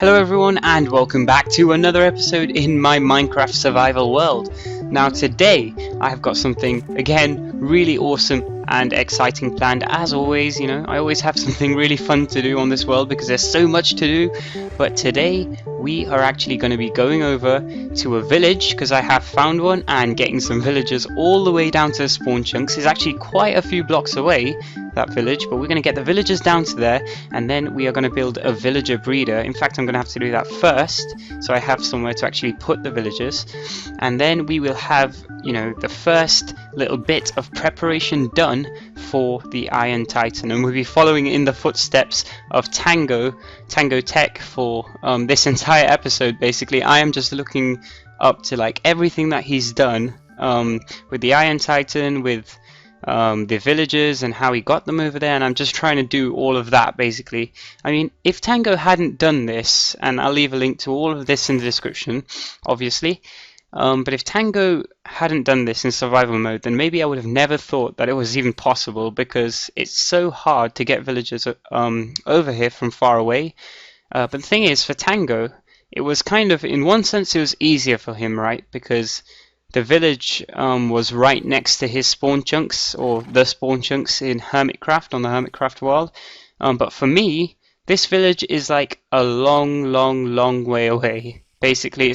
Hello everyone and welcome back to another episode in my Minecraft survival world. Now today I've got something again really awesome and exciting planned. As always, I always have something really fun to do on this world because there's so much to do. But today we are actually going to be going over to a village because I have found one, and getting some villagers all the way down to the spawn chunks. Is actually quite a few blocks away, that village, but we're going to get the villagers down to there, and then we are going to build a villager breeder. In fact, I'm going to have to do that first so I have somewhere to actually put the villagers, and then we will have the first little bit of preparation done for the Iron Titan, and we'll be following in the footsteps of Tango Tech for this entire episode. Basically, I am just looking up to like everything that he's done with the Iron Titan, with the villagers and how he got them over there, and I'm just trying to do all of that basically. I mean, if Tango hadn't done this, and I'll leave a link to all of this in the description obviously, but if Tango hadn't done this in survival mode, then maybe I would have never thought that it was even possible, because it's so hard to get villagers over here from far away. But the thing is, for Tango, it was kind of, in one sense it was easier for him, right, because the village was right next to his spawn chunks, or the spawn chunks in Hermitcraft, on the Hermitcraft world. But for me, this village is like a long way away. Basically,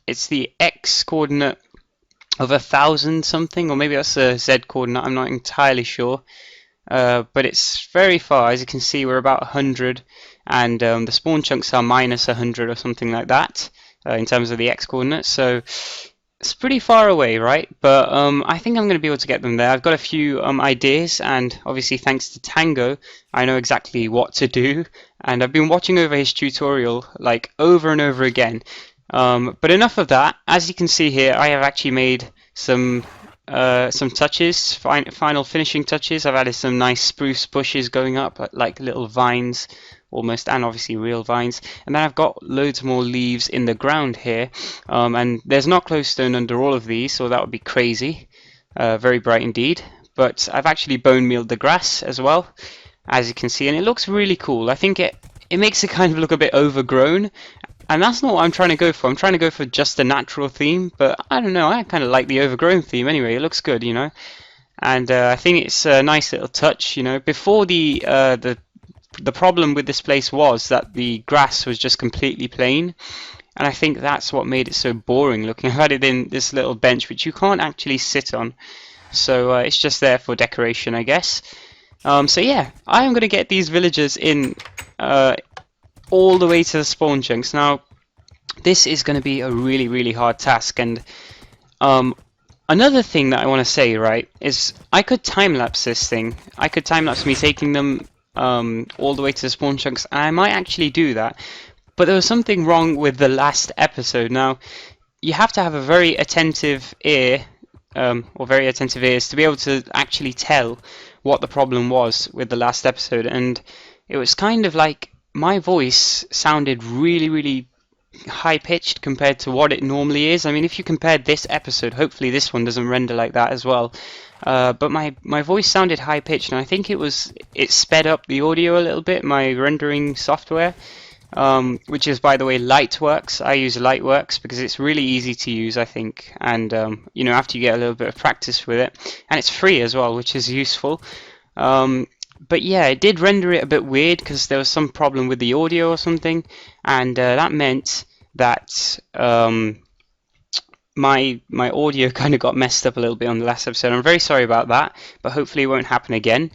it's the X coordinate of 1,000 something, or maybe that's a Z coordinate, I'm not entirely sure. But it's very far. As you can see, we're about 100, and the spawn chunks are minus 100 or something like that in terms of the X coordinates. So it's pretty far away, right? But I think I'm going to be able to get them there. I've got a few ideas, and obviously thanks to Tango, I know exactly what to do, and I've been watching over his tutorial like over and over again. But enough of that. As you can see here, I have actually made some touches, final finishing touches. I've added some nice spruce bushes going up, like little vines almost, and obviously real vines, and then I've got loads more leaves in the ground here, and there's not glowstone under all of these, so that would be crazy. Very bright indeed. But I've actually bone mealed the grass as well, as you can see, and it looks really cool. I think it makes it kind of look a bit overgrown, and that's not what I'm trying to go for. I'm trying to go for just a natural theme, but I don't know, I kind of like the overgrown theme anyway. It looks good, and I think it's a nice little touch. Before the problem with this place was that the grass was just completely plain, and I think that's what made it so boring looking. I've added in this little bench which you can't actually sit on, so it's just there for decoration, I guess. So yeah, I am going to get these villagers in all the way to the spawn chunks. Now, this is going to be a really hard task, and another thing that I want to say, right, is I could time-lapse this thing. I could time-lapse me taking them all the way to the spawn chunks, and I might actually do that. But there was something wrong with the last episode. Now, you have to have a very attentive ear, or very attentive ears, to be able to actually tell what the problem was with the last episode. And it was kind of like my voice sounded really high-pitched compared to what it normally is. I mean, if you compared this episode, hopefully this one doesn't render like that as well. But my voice sounded high-pitched, and I think it sped up the audio a little bit, my rendering software, which is, by the way, Lightworks. I use Lightworks because it's really easy to use, I think, and after you get a little bit of practice with it, and it's free as well, which is useful. But yeah, it did render it a bit weird because there was some problem with the audio or something, and that meant that my audio kind of got messed up a little bit on the last episode. I'm very sorry about that, but hopefully it won't happen again.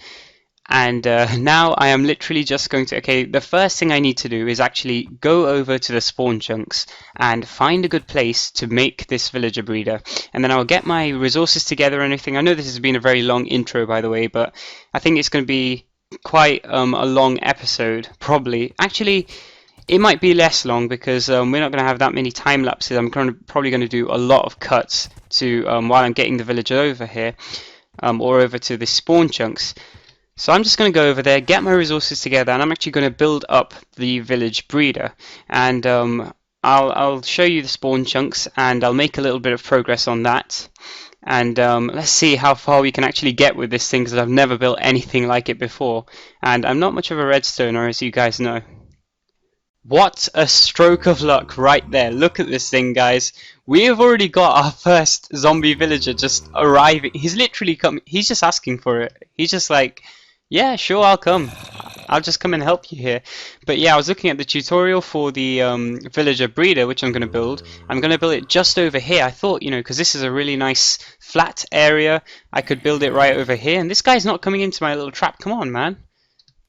And now I am literally just going to, okay, the first thing I need to do is actually go over to the spawn chunks and find a good place to make this villager breeder, and then I'll get my resources together and everything. I know this has been a very long intro, by the way, but I think it's going to be quite a long episode, probably. Actually, it might be less long because we're not going to have that many time lapses. I'm probably going to do a lot of cuts to while I'm getting the villager over here, or over to the spawn chunks. So I'm just going to go over there, get my resources together, and I'm actually going to build up the village breeder. And I'll show you the spawn chunks, and I'll make a little bit of progress on that. And let's see how far we can actually get with this thing, because I've never built anything like it before. And I'm not much of a redstoner, as you guys know. What a stroke of luck right there. Look at this thing, guys. We have already got our first zombie villager just arriving. He's literally come. He's just asking for it. He's just like, yeah, sure, I'll come. I'll just come and help you here. But yeah, I was looking at the tutorial for the villager breeder, which I'm going to build. I'm going to build it just over here. I thought, you know, because this is a really nice flat area, I could build it right over here. And this guy's not coming into my little trap. Come on, man.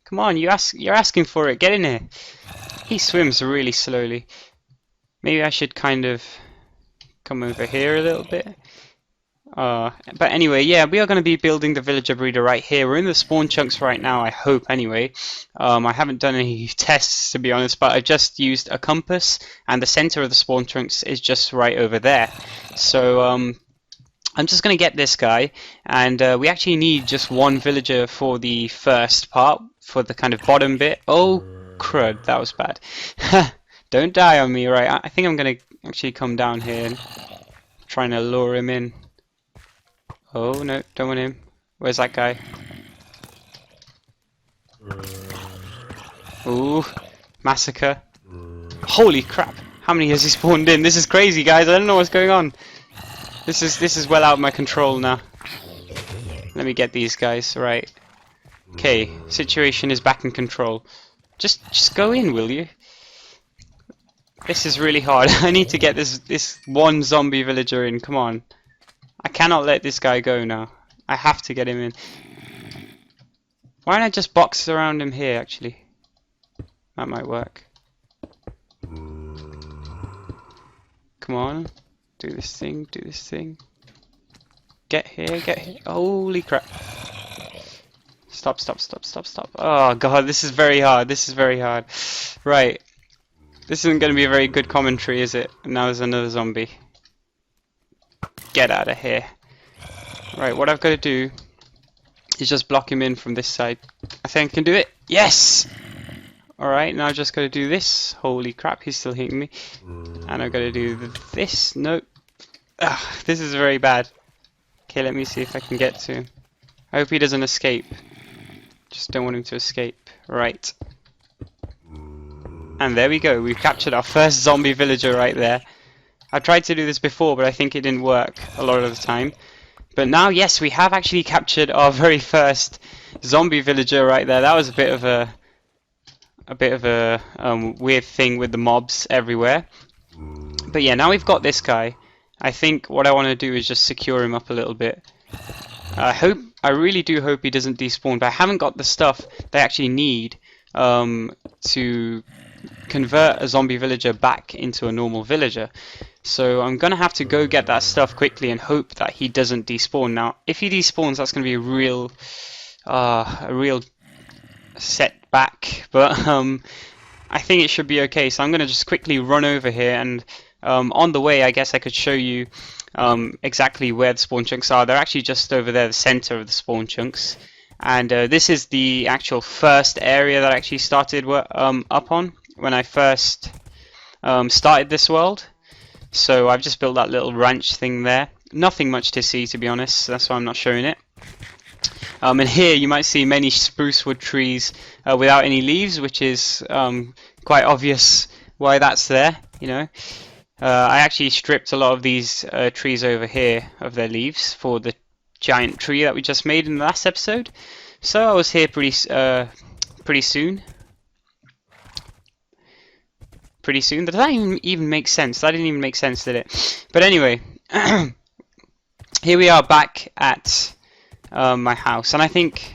Come on, you're asking for it. Get in here. He swims really slowly. Maybe I should kind of come over here a little bit. But anyway, yeah, we are going to be building the villager breeder right here. We're in the spawn chunks right now, I hope, anyway. I haven't done any tests, to be honest, but I just used a compass, and the center of the spawn chunks is just right over there. So, I'm just going to get this guy, and we actually need just one villager for the first part, for the kind of bottom bit. Oh, crud, that was bad. Don't die on me, right? I think I'm going to actually come down here and trying to lure him in. Oh, no, don't want him. Where's that guy? Ooh, massacre. Holy crap, how many has he spawned in? This is crazy, guys, I don't know what's going on. This is well out of my control now. Let me get these guys, right. Okay, situation is back in control. Just go in, will you? This is really hard. I need to get this one zombie villager in, come on. I cannot let this guy go now. I have to get him in. Why don't I just box around him here, actually? That might work. Come on. Do this thing, do this thing. Get here, get here. Holy crap. Stop, stop, stop, stop, stop. Oh god, this is very hard. This is very hard. Right. This isn't going to be a very good commentary, is it? Now there's another zombie. Get out of here. Right, what I've got to do is just block him in from this side. I think I can do it. Yes! Alright, now I've just got to do this. Holy crap, he's still hitting me. And I've got to do this. Nope. Ugh, this is very bad. Okay, let me see if I can get to him. I hope he doesn't escape. Just don't want him to escape. Right. And there we go. We've captured our first zombie villager right there. I tried to do this before, but I think it didn't work a lot of the time. But now, yes, we have actually captured our very first zombie villager right there. That was a bit of a weird thing with the mobs everywhere. But yeah, now we've got this guy. I think what I want to do is just secure him up a little bit. I really do hope he doesn't despawn, but I haven't got the stuff they actually need to convert a zombie villager back into a normal villager. So I'm gonna have to go get that stuff quickly and hope that he doesn't despawn. Now, if he despawns, that's gonna be a real setback. But I think it should be okay. So I'm gonna just quickly run over here, and on the way, I guess I could show you exactly where the spawn chunks are. They're actually just over there, the center of the spawn chunks. And this is the actual first area that I actually started up on when I first started this world. So I've just built that little ranch thing there. Nothing much to see, to be honest, that's why I'm not showing it. And here you might see many spruce wood trees without any leaves, which is quite obvious why that's there, you know. I actually stripped a lot of these trees over here of their leaves for the giant tree that we just made in the last episode. So I was here pretty soon. Does that even make sense? That didn't even make sense, did it? But anyway, here we are back at my house, and I think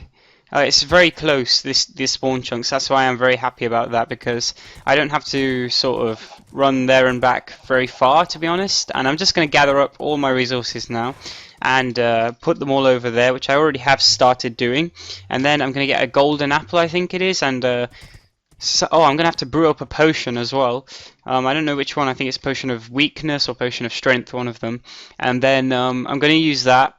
it's very close, this spawn chunks. That's why I'm very happy about that, because I don't have to sort of run there and back very far, to be honest. And I'm just going to gather up all my resources now and put them all over there, which I already have started doing. And then I'm going to get a golden apple, I think it is, and so, oh, I'm going to have to brew up a potion as well. I don't know which one. I think it's potion of weakness or potion of strength, one of them. And then I'm going to use that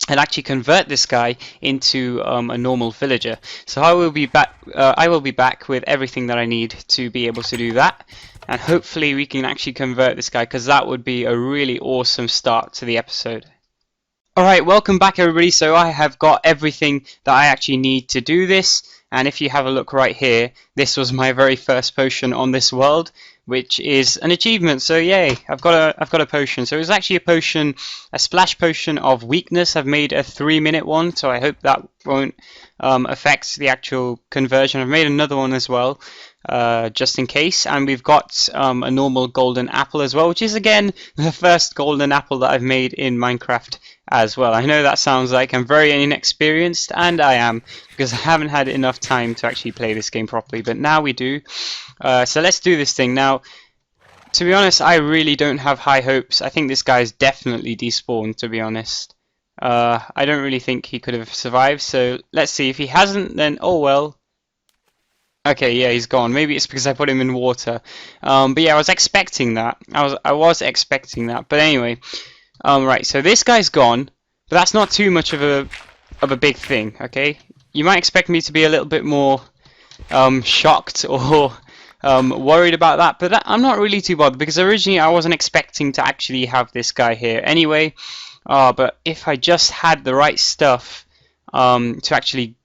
and actually convert this guy into a normal villager. So I will be back with everything that I need to be able to do that. And hopefully we can actually convert this guy, because that would be a really awesome start to the episode. Alright, welcome back everybody. So I have got everything that I actually need to do this. And if you have a look right here, this was my very first potion on this world, which is an achievement. So yay, I've got a potion. So it was actually a potion, a splash potion of weakness. I've made a 3-minute one, so I hope that won't affect the actual conversion. I've made another one as well, just in case. And we've got a normal golden apple as well, which is again the first golden apple that I've made in Minecraft as well. I know that sounds like I'm very inexperienced, and I am, because I haven't had enough time to actually play this game properly, but now we do. So let's do this thing. Now, to be honest, I really don't have high hopes. I think this guy's definitely despawned, to be honest. I don't really think he could have survived, so let's see. If he hasn't, then oh well. Okay, yeah, he's gone. Maybe it's because I put him in water. But yeah, I was expecting that. I was expecting that. But anyway, right. So this guy's gone, but that's not too much of a big thing. Okay, you might expect me to be a little bit more shocked or worried about that, but I'm not really too bothered, because originally I wasn't expecting to actually have this guy here anyway. But if I just had the right stuff to actually,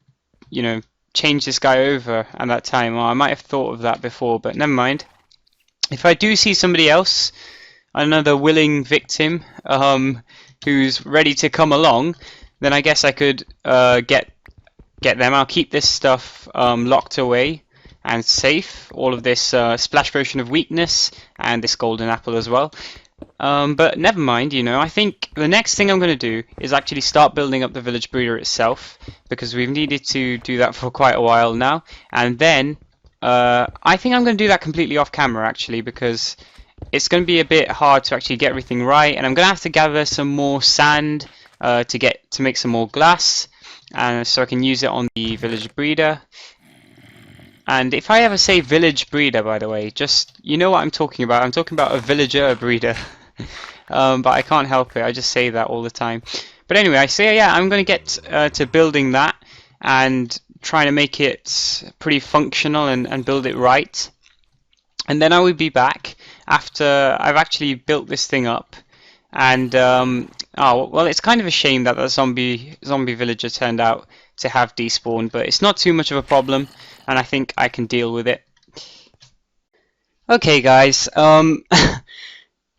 you know, change this guy over at that time, I might have thought of that before, but never mind. If I do see somebody else, another willing victim who's ready to come along, then I guess I could get them. I'll keep this stuff locked away and safe, all of this splash potion of weakness and this golden apple as well. But never mind, you know, I think the next thing I'm going to do is actually start building up the village breeder itself, because we've needed to do that for quite a while now. And then I think I'm going to do that completely off camera, actually, because it's going to be a bit hard to actually get everything right, and I'm going to have to gather some more sand to make some more glass, so I can use it on the village breeder. And if I ever say village breeder, by the way, just, you know what I'm talking about. I'm talking about a villager breeder. But I can't help it. I just say that all the time. But anyway, I say, yeah, I'm going to get to building that and trying to make it pretty functional and build it right. And then I will be back after I've actually built this thing up. And, oh, well, it's kind of a shame that the zombie villager turned out to have despawned, but it's not too much of a problem, and I think I can deal with it. Okay, guys,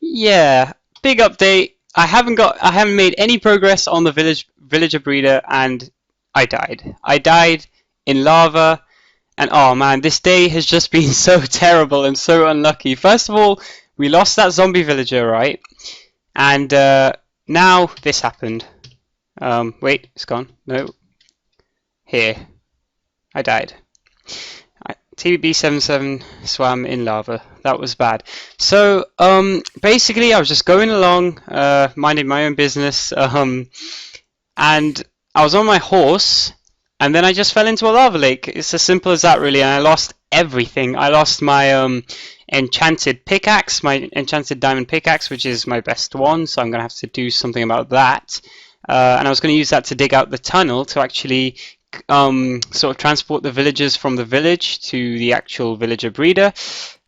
yeah, big update. I haven't made any progress on the villager breeder, and I died. I died in lava, and oh man, this day has just been so terrible and so unlucky. First of all, we lost that zombie villager, right? And now this happened. Wait, it's gone. No. Here. I died. TB77 swam in lava. That was bad. So, basically, I was just going along, minding my own business, and I was on my horse, and then I just fell into a lava lake. It's as simple as that, really, and I lost everything. I lost my enchanted pickaxe, my enchanted diamond pickaxe, which is my best one, so I'm going to have to do something about that. And I was going to use that to dig out the tunnel to actually sort of transport the villagers from the village to the actual villager breeder,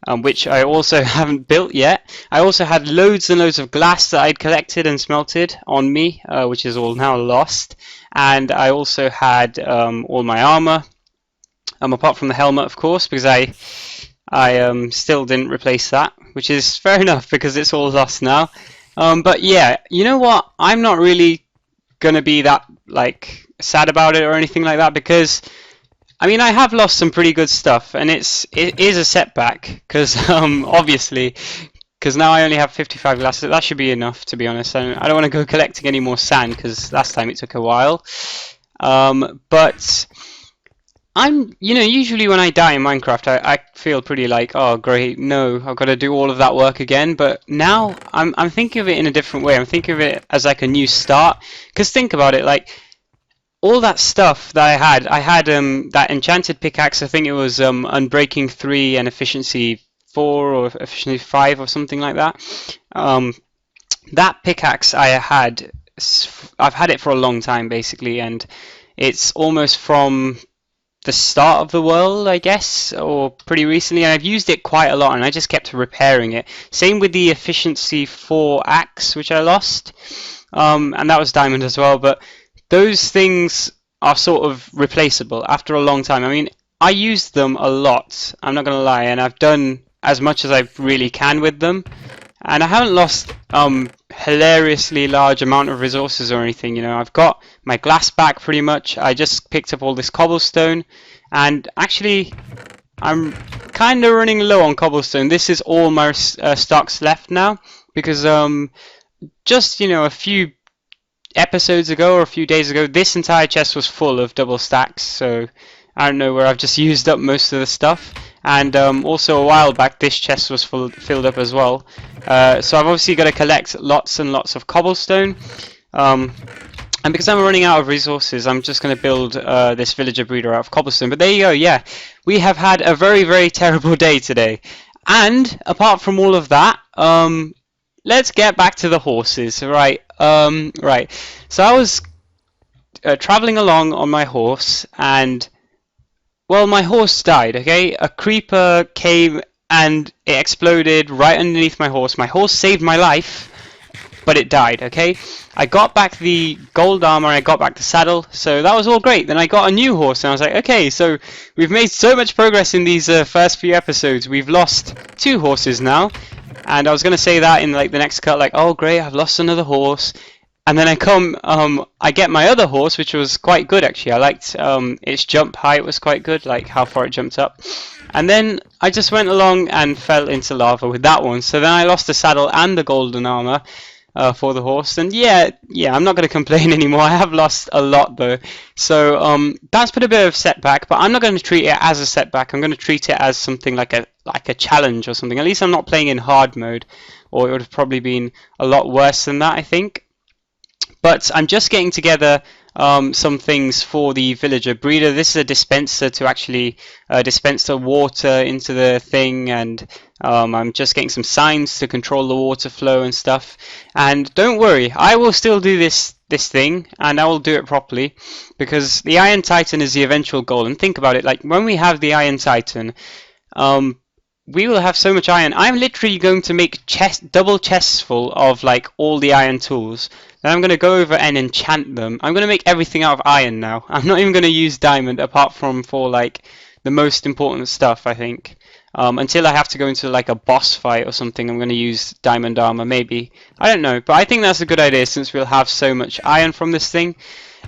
which I also haven't built yet. I also had loads and loads of glass that I'd collected and smelted on me, which is all now lost. And I also had all my armor, apart from the helmet, of course, because I still didn't replace that, which is fair enough because it's all lost now. But yeah, you know what? I'm not really gonna be that like sad about it or anything like that, because I mean I have lost some pretty good stuff, and it is a setback because obviously, because now I only have 55 glass. So that should be enough, to be honest. I don't want to go collecting any more sand because last time it took a while. But I'm, you know, usually when I die in Minecraft, I feel pretty like, oh great, no, I've got to do all of that work again. But now I'm thinking of it in a different way. I'm thinking of it as like a new start. Because think about it, like all that stuff that I had that enchanted pickaxe. I think it was Unbreaking 3 and Efficiency 4 or Efficiency 5 or something like that. That pickaxe I've had it for a long time basically, and it's almost from the start of the world, I guess, or pretty recently, and I've used it quite a lot, and I just kept repairing it. Same with the Efficiency 4 axe, which I lost, and that was diamond as well. But those things are sort of replaceable after a long time. I mean, I used them a lot, I'm not going to lie, and I've done as much as I really can with them. And I haven't lost hilariously large amount of resources or anything. You know, I've got my glass back pretty much. I just picked up all this cobblestone, and actually I'm kind of running low on cobblestone. This is all my stocks left now because just, you know, a few episodes ago or a few days ago, this entire chest was full of double stacks. So I don't know where I've just used up most of the stuff. And also a while back, this chest was filled up as well. So I've obviously got to collect lots and lots of cobblestone. And because I'm running out of resources, I'm just going to build this villager breeder out of cobblestone. But there you go, yeah. We have had a very, very terrible day today. And apart from all of that, let's get back to the horses. Right, right. So I was traveling along on my horse, and well, my horse died, okay? A creeper came and it exploded right underneath my horse. My horse saved my life, but it died, okay? I got back the gold armor, I got back the saddle, so that was all great. Then I got a new horse, and I was like, okay, so we've made so much progress in these first few episodes. We've lost 2 horses now, and I was going to say that in like the next cut, like, oh great, I've lost another horse. And then I get my other horse, which was quite good actually. I liked its jump height was quite good, like how far it jumped up. And then I just went along and fell into lava with that one. So then I lost the saddle and the golden armor for the horse. And yeah, I'm not going to complain anymore. I have lost a lot though. So that's put a bit of setback, but I'm not going to treat it as a setback. I'm going to treat it as something like a challenge or something. At least I'm not playing in hard mode, or it would have probably been a lot worse than that, I think. But I'm just getting together some things for the villager breeder. This is a dispenser to actually dispense the water into the thing, and I'm just getting some signs to control the water flow and stuff. And don't worry, I will still do this thing, and I will do it properly, because the Iron Titan is the eventual goal. And think about it, like when we have the Iron Titan, we will have so much iron. I'm literally going to make double chests full of like all the iron tools. Then I'm going to go over and enchant them. I'm going to make everything out of iron now. I'm not even going to use diamond apart from for like the most important stuff, I think. Until I have to go into like a boss fight or something, I'm going to use diamond armor, maybe. I don't know, but I think that's a good idea since we'll have so much iron from this thing.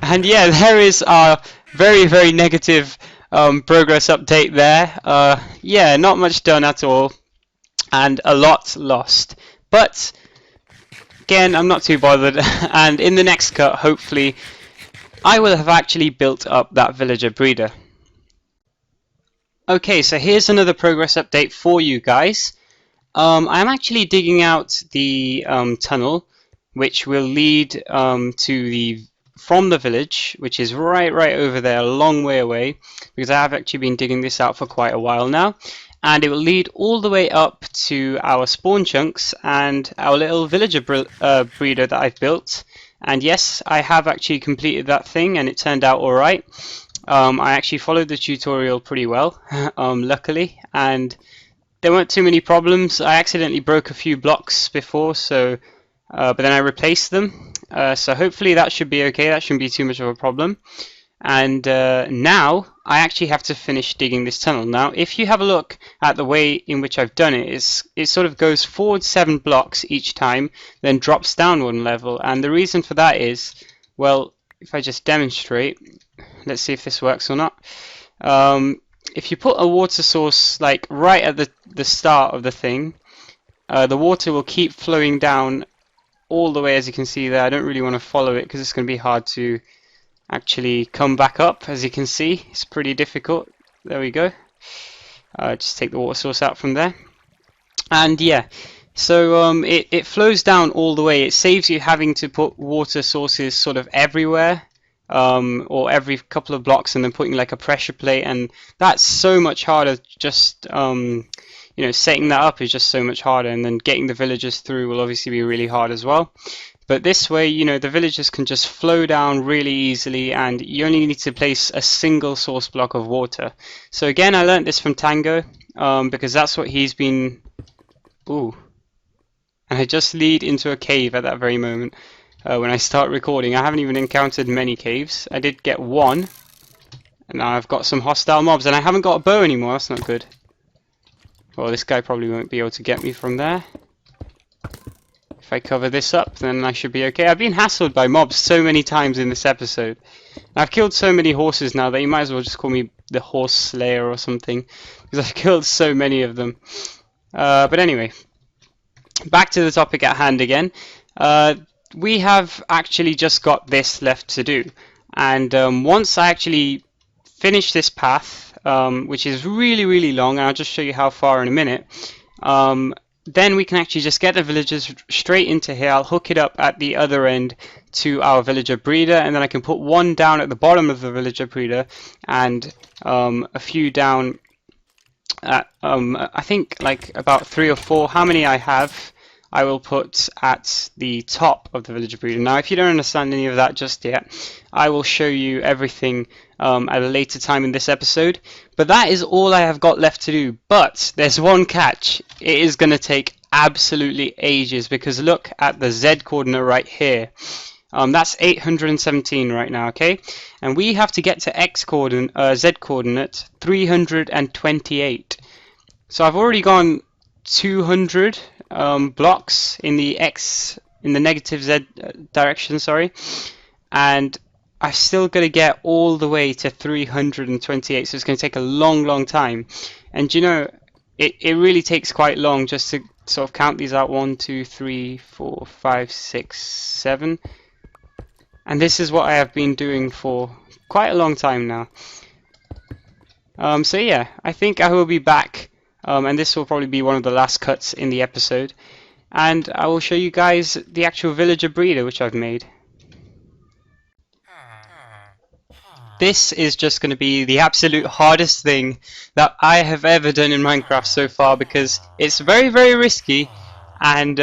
And yeah, there is our very, very negative progress update there. Yeah, not much done at all, and a lot lost. But again, I'm not too bothered. And in the next cut, hopefully, I will have actually built up that villager breeder. Okay, so here's another progress update for you guys. I'm actually digging out the tunnel, which will lead from the village, which is right over there, a long way away, because I have actually been digging this out for quite a while now, and it will lead all the way up to our spawn chunks and our little villager breeder that I've built. And yes, I have actually completed that thing, and it turned out alright. I actually followed the tutorial pretty well, luckily, and there weren't too many problems. I accidentally broke a few blocks before, so but then I replaced them. So hopefully that should be okay. That shouldn't be too much of a problem. And now I actually have to finish digging this tunnel. Now, if you have a look at the way in which I've done it, it sort of goes forward 7 blocks each time, then drops down 1 level. And the reason for that is, well, if I just demonstrate, let's see if this works or not. If you put a water source like right at the start of the thing, the water will keep flowing down all the way, as you can see there. I don't really want to follow it because it's going to be hard to actually come back up. As you can see, it's pretty difficult. There we go. Just take the water source out from there, and yeah, so it flows down all the way. It saves you having to put water sources sort of everywhere, or every couple of blocks, and then putting like a pressure plate, and that's so much harder. Just you know, setting that up is just so much harder, and then getting the villagers through will obviously be really hard as well. But this way, you know, the villagers can just flow down really easily, and you only need to place a single source block of water. So again, I learned this from Tango, because that's what he's been... Ooh. And I just lead into a cave at that very moment. when I start recording. I haven't even encountered many caves. I did get one, and now I've got some hostile mobs, and I haven't got a bow anymore. That's not good. Well, this guy probably won't be able to get me from there. If I cover this up, then I should be okay. I've been hassled by mobs so many times in this episode. I've killed so many horses now that you might as well just call me the Horse Slayer or something, because I've killed so many of them. But anyway, back to the topic at hand again. We have actually just got this left to do, and once I actually finish this path, which is really long, and I'll just show you how far in a minute, then we can actually just get the villagers straight into here. I'll hook it up at the other end to our villager breeder, and then I can put one down at the bottom of the villager breeder and a few down at, I think like about 3 or 4, how many I have, I will put at the top of the villager breeder. Now if you don't understand any of that just yet, I will show you everything at a later time in this episode. But that is all I have got left to do. But there's one catch. It is going to take absolutely ages, because look at the Z coordinate right here. That's 817 right now, okay? And we have to get to X coordinate, Z coordinate 328. So I've already gone 200 blocks in the negative Z direction, sorry, and I've still got to get all the way to 328, so it's going to take a long time. And you know, it really takes quite long just to sort of count these out. 1, 2, 3, 4, 5, 6, 7, and this is what I have been doing for quite a long time now. So yeah, I think I will be back, and this will probably be one of the last cuts in the episode, and I will show you guys the actual villager breeder which I've made. This is just going to be the absolute hardest thing that I have ever done in Minecraft so far, because it's very risky, and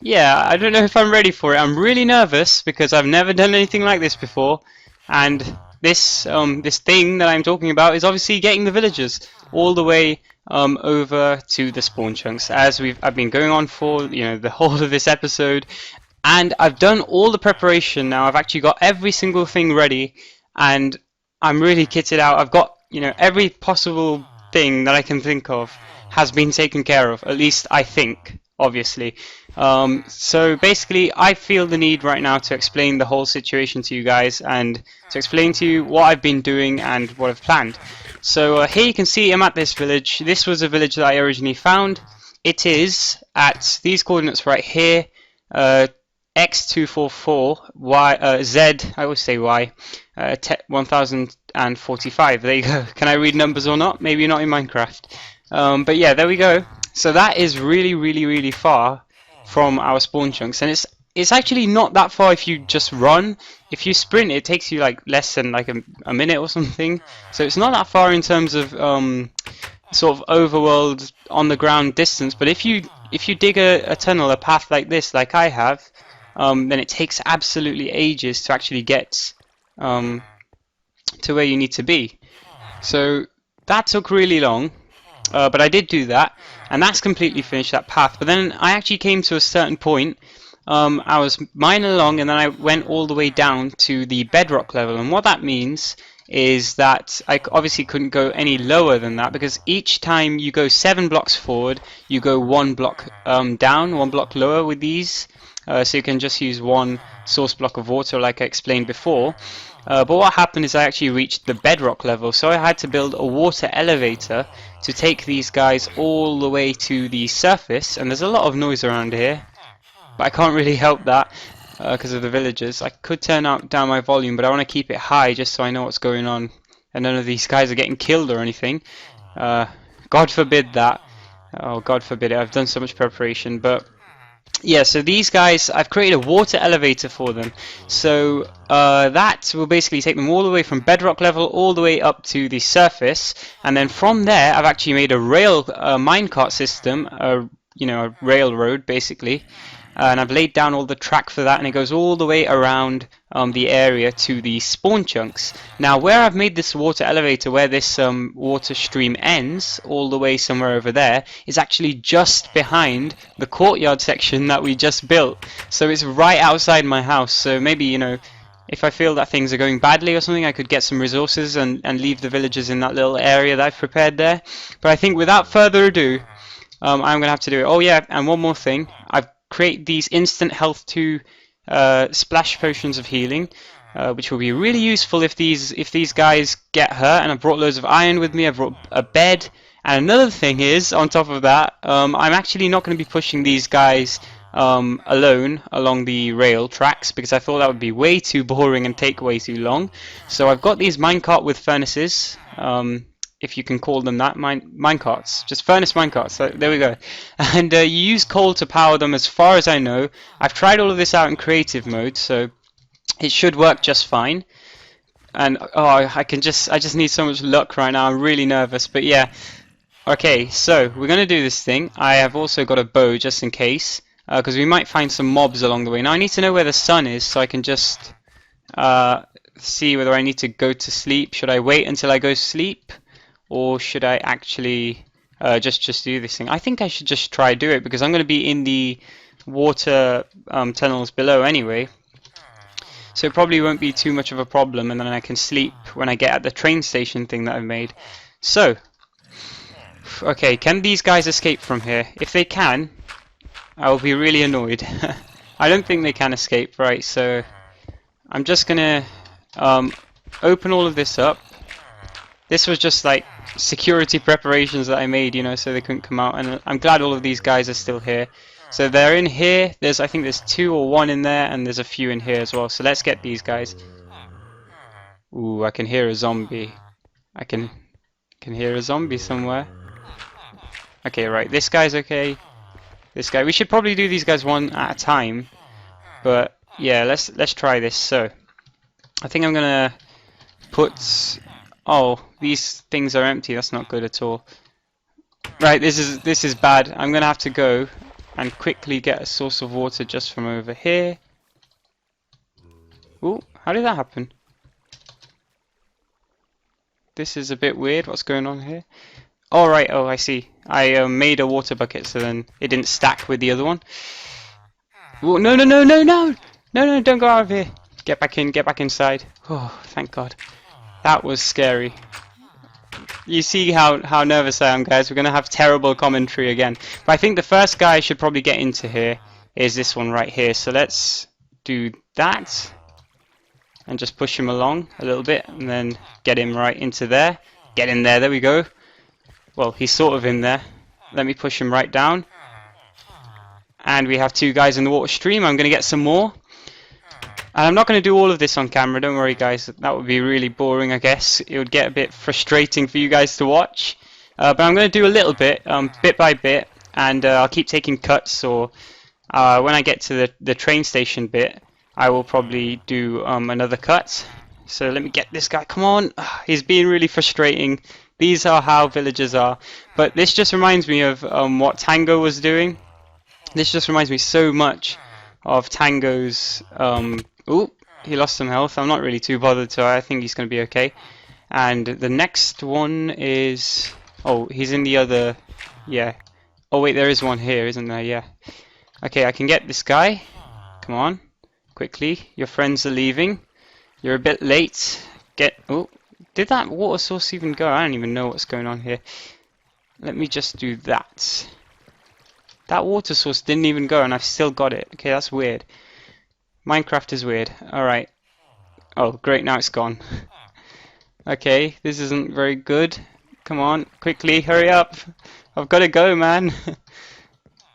yeah, I don't know if I'm ready for it. I'm really nervous because I've never done anything like this before, and this thing that I'm talking about is obviously getting the villagers all the way over to the spawn chunks, as I've been going on for, you know, the whole of this episode, and I've done all the preparation now. I've actually got every single thing ready, and I'm really kitted out. I've got, you know, every possible thing that I can think of has been taken care of, at least I think, obviously. So basically I feel the need right now to explain the whole situation to you guys, and to explain to you what I've been doing and what I've planned. So here you can see I'm at this village. This was a village that I originally found. It is at these coordinates right here, X244, Y, Z, I always say Y, 1045. There you go. Can I read numbers or not? Maybe not in Minecraft. But yeah, there we go. So that is really far from our spawn chunks, and it's actually not that far if you just run. If you sprint, it takes you like less than like a minute or something. So it's not that far in terms of sort of overworld on the ground distance. But if you dig a tunnel, a path like this, like I have, then it takes absolutely ages to actually get to where you need to be. So that took really long, but I did do that, and that's completely finished, that path. But then I actually came to a certain point. I was mining along, and then I went all the way down to the bedrock level, and what that means is that I obviously couldn't go any lower than that, because each time you go 7 blocks forward, you go 1 block down, 1 block lower with these. So you can just use 1 source block of water, like I explained before. But what happened is I actually reached the bedrock level, so I had to build a water elevator to take these guys all the way to the surface. And there's a lot of noise around here, but I can't really help that because of the villagers. I could turn down my volume, but I want to keep it high just so I know what's going on and none of these guys are getting killed or anything. God forbid that. Oh, God forbid it. I've done so much preparation, but yeah, so these guys, I've created a water elevator for them. So that will basically take them all the way from bedrock level all the way up to the surface, and then from there I've actually made a rail minecart system, you know, a railroad basically, and I've laid down all the track for that, and it goes all the way around the area to the spawn chunks. Now where I've made this water elevator, where this water stream ends, all the way somewhere over there, is actually just behind the courtyard section that we just built. So it's right outside my house, so maybe, you know, if I feel that things are going badly or something, I could get some resources and leave the villagers in that little area that I've prepared there. But I think without further ado, I'm going to have to do it. Oh yeah, and one more thing. I've created these instant health 2 splash potions of healing, which will be really useful if these guys get hurt. And I've brought loads of iron with me. I've brought a bed. And another thing is, on top of that, I'm actually not going to be pushing these guys alone along the rail tracks, because I thought that would be way too boring and take way too long. So I've got these minecart with furnaces, if you can call them that, minecarts, just furnace minecarts. So there we go. And you use coal to power them, as far as I know. I've tried all of this out in creative mode, so it should work just fine. And oh, I just need so much luck right now. I'm really nervous, but yeah. Okay, so we're gonna do this thing. I have also got a bow just in case, because we might find some mobs along the way. Now I need to know where the sun is, so I can just see whether I need to go to sleep. Should I wait until I go to sleep, or should I actually just do this thing? I think I should just try do it, because I'm going to be in the water tunnels below anyway, so it probably won't be too much of a problem, and then I can sleep when I get at the train station thing that I've made. So, okay, can these guys escape from here? If they can, I will be really annoyed. I don't think they can escape, right? So I'm just gonna open all of this up. This was just like security preparations that I made, you know, so they couldn't come out, and I'm glad all of these guys are still here. So they're in here. I think there's 2 or 1 in there, and there's a few in here as well. So let's get these guys. Ooh, I can hear a zombie. I can hear a zombie somewhere. Okay, right. This guy's okay. This guy. We should probably do these guys one at a time. But yeah, let's try this. So I think I'm gonna put. Oh, these things are empty. That's not good at all. Right, this is bad. I'm gonna have to go and quickly get a source of water just from over here. Ooh, how did that happen? This is a bit weird. What's going on here? All right. Oh, I see. I made a water bucket, so then it didn't stack with the other one. Ooh, no, no, no, no, no, no, no! Don't go out of here. Get back in. Get back inside. Oh, thank God. That was scary. You see how nervous I am, guys. We're going to have terrible commentary again. But I think the first guy I should probably get into here is this one right here. So let's do that. And just push him along a little bit. And then get him right into there. Get in there. There we go. Well, he's sort of in there. Let me push him right down. And we have 2 guys in the water stream. I'm going to get some more. And I'm not going to do all of this on camera, don't worry guys, that would be really boring I guess. It would get a bit frustrating for you guys to watch. But I'm going to do a little bit, bit by bit, and I'll keep taking cuts, or when I get to the train station bit, I will probably do another cut. So let me get this guy, come on, he's being really frustrating. These are how villagers are. But this just reminds me of what Tango was doing. This just reminds me so much of Tango's... Ooh, he lost some health. I'm not really too bothered, so I think he's going to be okay. And the next one is... Oh, he's in the other... Yeah. Oh, wait, there is one here, isn't there? Yeah. Okay, I can get this guy. Come on. Quickly. Your friends are leaving. You're a bit late. Oh, did that water source even go? I don't even know what's going on here. Let me just do that. That water source didn't even go, and I've still got it. Okay, that's weird. Minecraft is weird. Alright. Oh, great, now it's gone. Okay, this isn't very good. Come on, quickly, hurry up. I've got to go, man.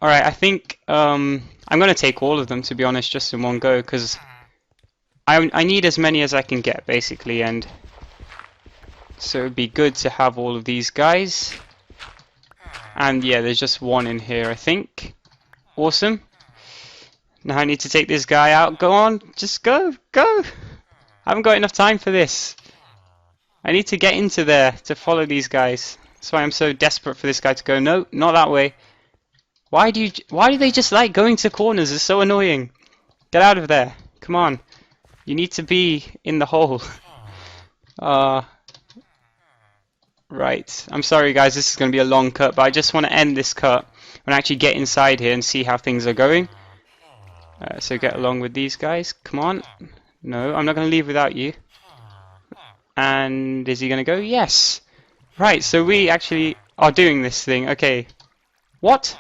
Alright, I think I'm going to take all of them, to be honest, just in one go, because I need as many as I can get, basically, and so it would be good to have all of these guys. And yeah, there's just one in here, I think. Awesome. Now I need to take this guy out. Go on, just go, go. I haven't got enough time for this. I need to get into there to follow these guys. That's why I'm so desperate for this guy to go. No, not that way. Why do they just like going to corners? It's so annoying. Get out of there. Come on. You need to be in the hole. Uh, right. I'm sorry guys, this is going to be a long cut, but I just want to end this cut and actually get inside here and see how things are going. So get along with these guys. Come on. No, I'm not going to leave without you. And is he going to go? Yes. Right, so we actually are doing this thing. Okay. What?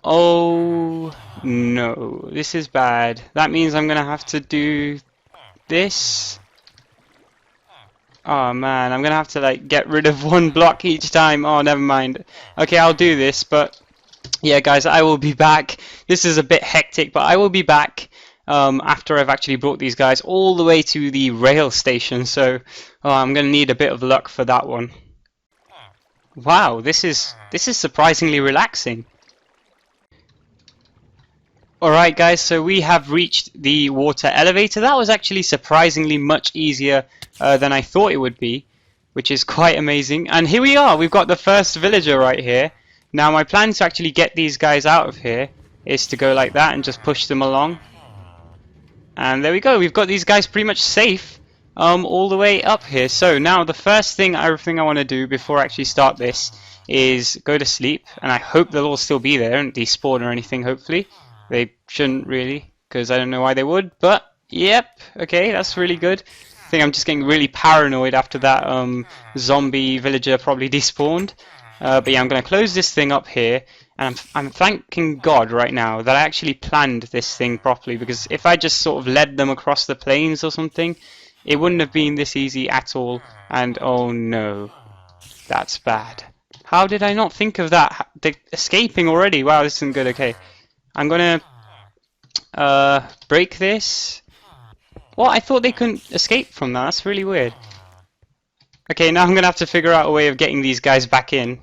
Oh no, this is bad. That means I'm going to have to do this. Oh man, I'm going to have to like get rid of one block each time. Oh, never mind. Okay, I'll do this, but yeah guys, I will be back. This is a bit hectic, but I will be back after I've actually brought these guys all the way to the rail station. So I'm going to need a bit of luck for that one. Wow, this is surprisingly relaxing. Alright guys, so we have reached the water elevator. That was actually surprisingly much easier than I thought it would be, which is quite amazing. And here we are, we've got the first villager right here. Now my plan to actually get these guys out of here is to go like that and just push them along. And there we go, we've got these guys pretty much safe all the way up here. So now the first thing I want to do before I actually start this is go to sleep. And I hope they'll all still be there and despawn or anything, hopefully. They shouldn't really, because I don't know why they would, but yep, okay, that's really good. I think I'm just getting really paranoid after that zombie villager probably despawned. But yeah, I'm going to close this thing up here, and I'm thanking God right now that I actually planned this thing properly, because if I just sort of led them across the plains or something, it wouldn't have been this easy at all, and oh no, that's bad. How did I not think of that? They're escaping already. Wow, this isn't good. Okay. I'm gonna break this. What? I thought they couldn't escape from that. That's really weird. Okay, now I'm gonna have to figure out a way of getting these guys back in.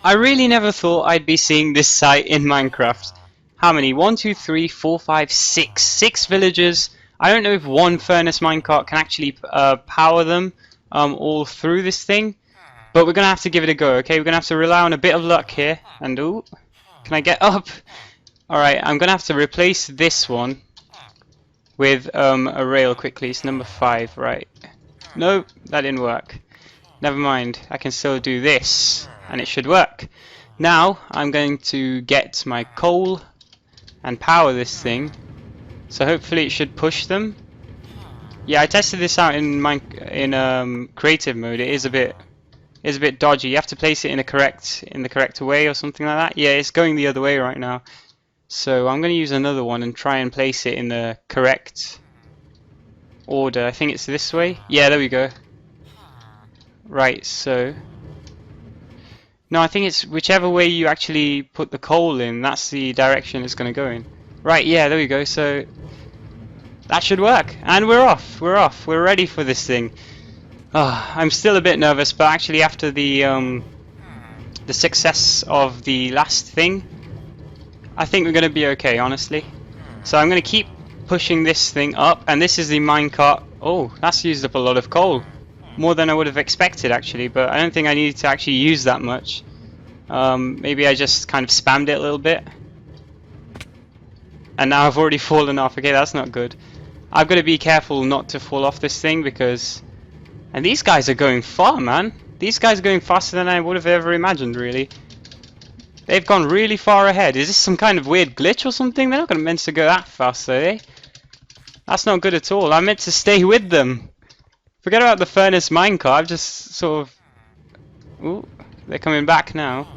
I really never thought I'd be seeing this site in Minecraft. How many? 1, 2, 3, 4, 5, 6. 6 villagers. I don't know if one furnace minecart can actually power them all through this thing, but we're gonna have to give it a go. Okay, we're gonna have to rely on a bit of luck here. And ooh. Can I get up? Alright, I'm going to have to replace this one with a rail quickly. It's number 5, right. Nope, that didn't work. Never mind, I can still do this, and it should work. Now, I'm going to get my coal and power this thing. So hopefully it should push them. Yeah, I tested this out in creative mode. It is a bit dodgy. You have to place it in the correct way or something like that. Yeah, it's going the other way right now. So I'm going to use another one and try and place it in the correct order. I think it's this way. Yeah, there we go. Right, so no, I think it's whichever way you actually put the coal in, that's the direction it's going to go in. Right, yeah, there we go. So that should work. And we're off. We're ready for this thing. I'm still a bit nervous, but actually after the success of the last thing, I think we're going to be okay, honestly. So I'm going to keep pushing this thing up, and this is the minecart. Oh, that's used up a lot of coal. More than I would have expected, actually, but I don't think I needed to actually use that much. Maybe I just kind of spammed it a little bit. And now I've already fallen off. Okay, that's not good. I've got to be careful not to fall off this thing, because... And these guys are going far, man. These guys are going faster than I would have ever imagined, really. They've gone really far ahead. Is this some kind of weird glitch or something? They're not meant to go that fast, are they? That's not good at all. I meant to stay with them. Forget about the furnace minecart. I've just sort of... Ooh, they're coming back now.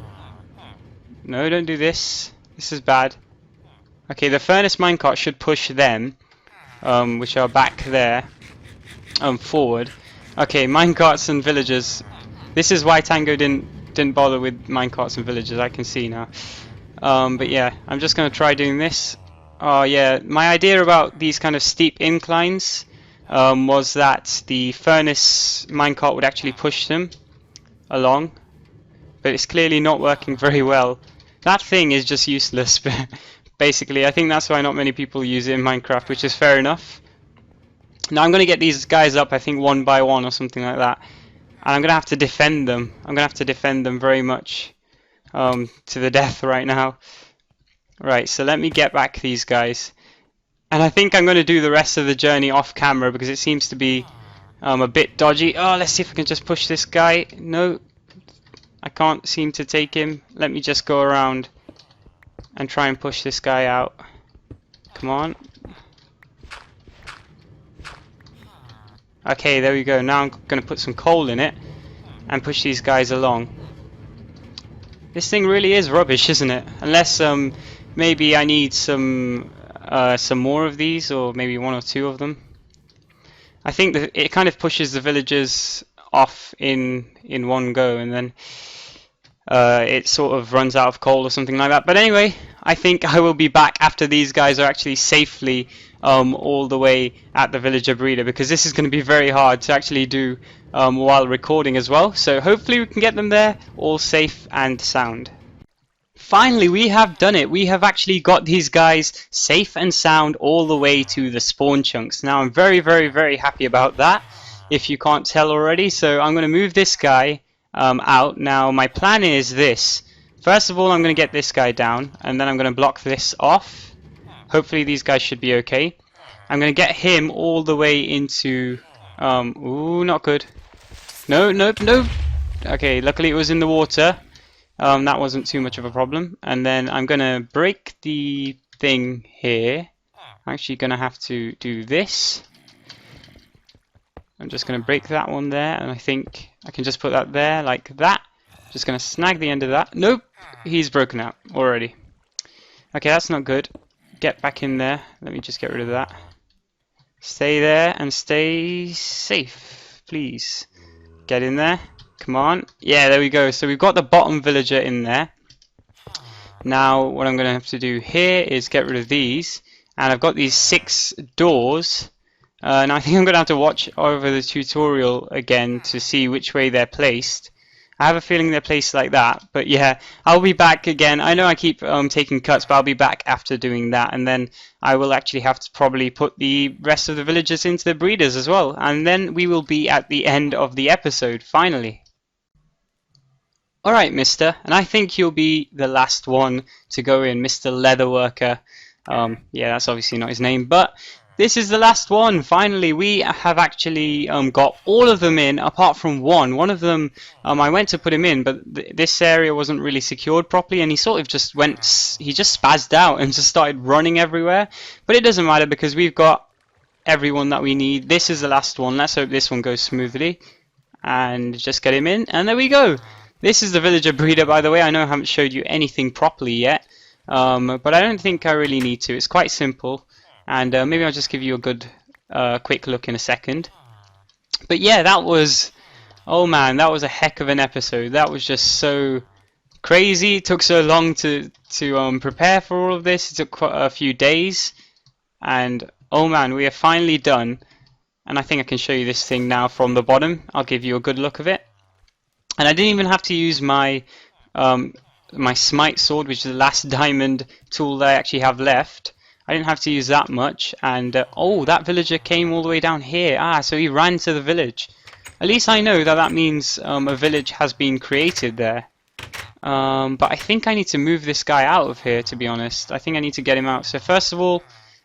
No, don't do this. This is bad. Okay, the furnace minecart should push them, which are back there, forward. Okay, minecarts and villagers. This is why Tango didn't bother with minecarts and villagers. I can see now. But yeah, I'm just gonna try doing this. Oh yeah, my idea about these kind of steep inclines was that the furnace minecart would actually push them along, but it's clearly not working very well. That thing is just useless. Basically, I think that's why not many people use it in Minecraft, which is fair enough. Now I'm going to get these guys up, I think 1 by 1 or something like that. And I'm going to have to defend them. I'm going to have to defend them very much. to the death right now. Right, so let me get back these guys. And I think I'm going to do the rest of the journey off camera because it seems to be a bit dodgy. Oh, let's see if I can just push this guy. No, I can't seem to take him. Let me just go around and try and push this guy out. Come on. Okay, there we go. Now I'm going to put some coal in it and push these guys along. This thing really is rubbish, isn't it? Unless maybe I need some more of these, or maybe one or two of them. I think that it kind of pushes the villagers off in one go, and then it sort of runs out of coal or something like that. But anyway, I think I will be back after these guys are actually safely all the way at the villager breeder, because this is going to be very hard to actually do while recording as well. So hopefully we can get them there all safe and sound. Finally, we have done it. We have actually got these guys safe and sound all the way to the spawn chunks. Now I'm very, very, very happy about that, if you can't tell already. So I'm going to move this guy out. Now my plan is this. First of all, I'm going to get this guy down, and then I'm going to block this off. Hopefully these guys should be okay. I'm going to get him all the way into... ooh, not good. No, nope, no. Okay, luckily it was in the water. That wasn't too much of a problem. And then I'm going to break the thing here. I'm actually going to have to do this. I'm just going to break that one there, and I think I can just put that there like that. Just going to snag the end of that. Nope, he's broken out already. Okay, that's not good. Get back in there. Let me just get rid of that. Stay there and stay safe, please. Get in there. Come on. Yeah, there we go. So we've got the bottom villager in there. Now what I'm going to have to do here is get rid of these. And I've got these 6 doors. And I think I'm going to have to watch over the tutorial again to see which way they're placed. I have a feeling they're placed like that, but yeah, I'll be back again. I know I keep taking cuts, but I'll be back after doing that, and then I will actually have to probably put the rest of the villagers into the breeders as well, and then we will be at the end of the episode, finally. Alright, mister, and I think you'll be the last one to go in, Mr. Leatherworker. Yeah, that's obviously not his name, but... this is the last one. Finally, we have actually got all of them in, apart from one. One of them, I went to put him in, but this area wasn't really secured properly, and he sort of just went, he just spazzed out and just started running everywhere. But it doesn't matter because we've got everyone that we need. This is the last one. Let's hope this one goes smoothly. And just get him in, and there we go. This is the villager breeder, by the way. I know I haven't showed you anything properly yet, but I don't think I really need to. It's quite simple. And maybe I'll just give you a good quick look in a second. But yeah, that was... oh man, that was a heck of an episode. That was just so crazy. It took so long to prepare for all of this. It took quite a few days. And oh man, we are finally done. And I think I can show you this thing now from the bottom. I'll give you a good look of it. And I didn't even have to use my my smite sword, which is the last diamond tool that I actually have left. I didn't have to use that much, and oh, that villager came all the way down here. Ah, so he ran to the village. At least I know that that means a village has been created there. But I think I need to move this guy out of here, to be honest. I think I need to get him out. So first of all,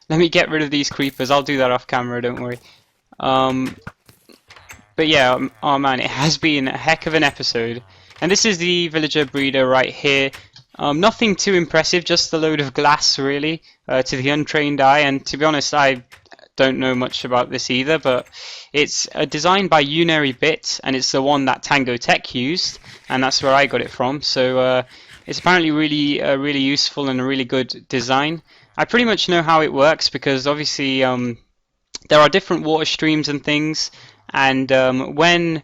let me get rid of these creepers. I'll do that off camera, don't worry. But yeah, oh man, it has been a heck of an episode. And this is the villager breeder right here. Nothing too impressive, just a load of glass really, to the untrained eye, and to be honest I don't know much about this either, but it's designed by Unary Bit, and it's the one that Tango Tech used, and that's where I got it from, so it's apparently really useful and a really good design. I pretty much know how it works because obviously there are different water streams and things, and when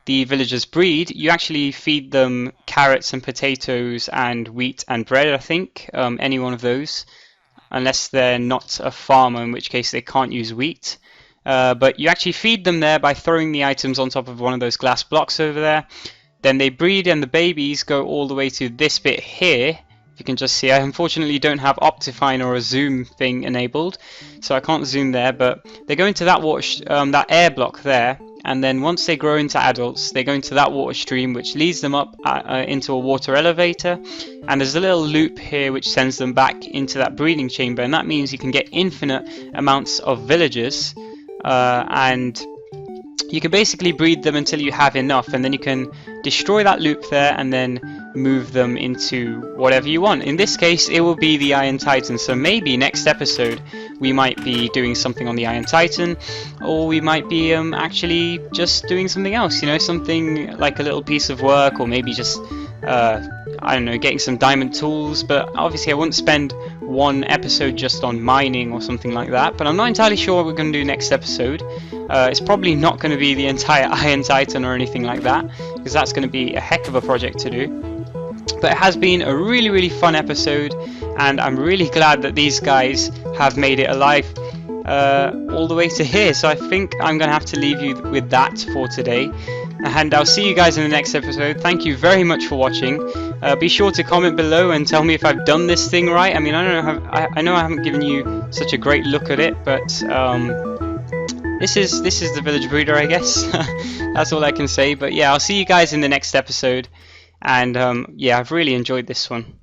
the villagers breed, you actually feed them carrots and potatoes and wheat and bread, I think, any one of those, unless they're not a farmer, in which case they can't use wheat. But you actually feed them there by throwing the items on top of one of those glass blocks over there. Then they breed and the babies go all the way to this bit here. If you can just see, I unfortunately don't have Optifine or a zoom thing enabled, so I can't zoom there, but they go into that water, that air block there, and then once they grow into adults, they go into that water stream, which leads them up into a water elevator, and there's a little loop here which sends them back into that breeding chamber, and that means you can get infinite amounts of villagers, and you can basically breed them until you have enough, and then you can destroy that loop there and then move them into whatever you want. In this case, it will be the Iron Titan, so maybe next episode we might be doing something on the Iron Titan, or we might be actually just doing something else, you know, something like a little piece of work, or maybe just I don't know, getting some diamond tools. But obviously I wouldn't spend one episode just on mining or something like that. But I'm not entirely sure what we're going to do next episode. It's probably not going to be the entire Iron Titan or anything like that, because that's going to be a heck of a project to do. But it has been a really fun episode, and I'm really glad that these guys have made it alive all the way to here. So I think I'm going to have to leave you with that for today, and I'll see you guys in the next episode. Thank you very much for watching. Be sure to comment below and tell me if I've done this thing right. I mean, I know I haven't given you such a great look at it, but this is the village breeder, I guess. That's all I can say. But yeah, I'll see you guys in the next episode, and yeah, I've really enjoyed this one.